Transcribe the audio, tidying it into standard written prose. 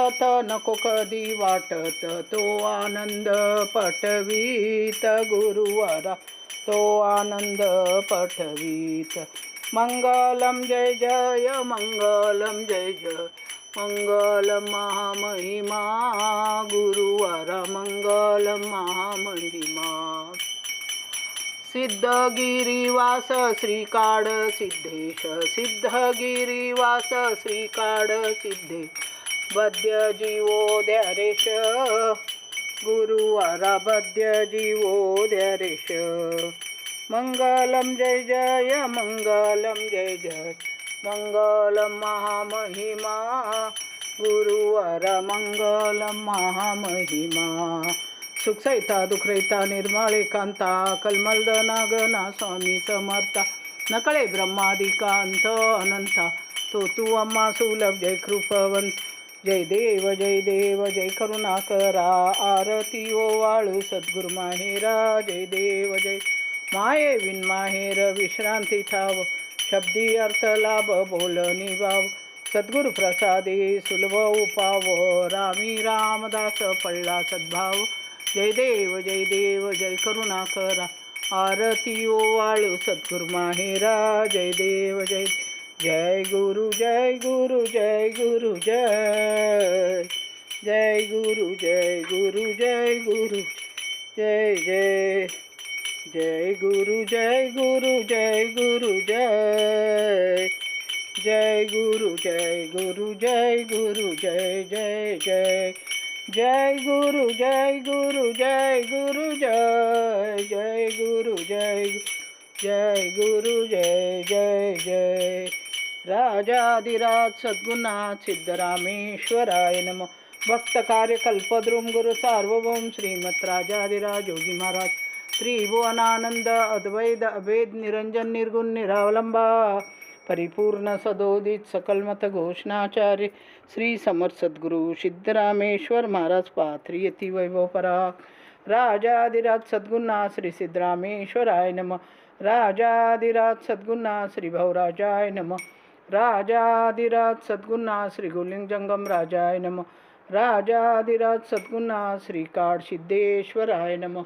वाटत नको कधी वाटत, तो आनंद पटवीत गुरुवारा, तो आनंद पटवीत. मंगलम जय जय मंगलम जय जय, मंगलम महामहिमा गुरुवारा, मंगलम महामहिमा. सिद्धगिरीवास श्रीकाड सिद्धेश, सिद्धगिरीवास श्रीकाड सिद्धेश, बद्य जीवोद्यारेश गुरुवारा, बद्य जीवोद्यारेश. मंगलम जय जय मंगलम जय जय, मंगलम महामहिमा गुरुवारा, मंगलम महामहिमा. सुखसहिता दुखरहिता निर्मळ एकांता, कलमलदना गना स्वामी समर्था, नकळे ब्रह्मादिकांत अनंता, तो तू अम्मा सुलभ जय कृपवंत. जय देव जय देव जय करुणाकरा, आरती ओ वाळू सद्गुरु माहेरा. जय देव जय माये विन माहेर विश्रांती ठाव, शब्दी अर्थ लाभ बोल निभाव. सद्गुरु प्रसादे सुलभ उपाव, रामी रामदास पडला सद्भाव. जय देव जय करुणाकरा, आरती ओ वाळू सद्गुरु माहेरा. जय देव जय जय गुरु जय गुरु जय गुरु जय, जय गुरु जय गुरु जय गुरु जय जय, जय गुरु जय गुरु जय गुरु जय, जय गुरु जय गुरु जय गुरु जय जय जय, जय गुरु जय गुरु जय गुरु जय, जय गुरु जय जय गुरु जय जय जय. राजाधिराज सद्गुरुनाथ सिद्धरामेश्वराय नमः. भक्त कार्य कल्पद्रुम गुरु सार्वभौम श्रीमत राजाधिराज योगी महाराज, त्रिभुवनानंद अद्वैत अभेद निरंजन निर्गुण निरावलंबा, परिपूर्ण सदोदित सकलमत घोषणाचार्य श्री समर्थ सद्गुरु सिद्धरामेश्वर महाराज पाथरी यती वैभव पराग. राजाधिराज सद्गुरुनाथ श्री सिद्धरामेश्वराय नमः. राजाधिराज सद्गुरुनाथ श्री भवराजाय नमः. राजाधिराज सद्गुरुनाथ श्री गुलिंग जंगम राजाय नमः. राजाधिराज सद्गुरुनाथ श्री काड सिद्धेश्वराय नमः.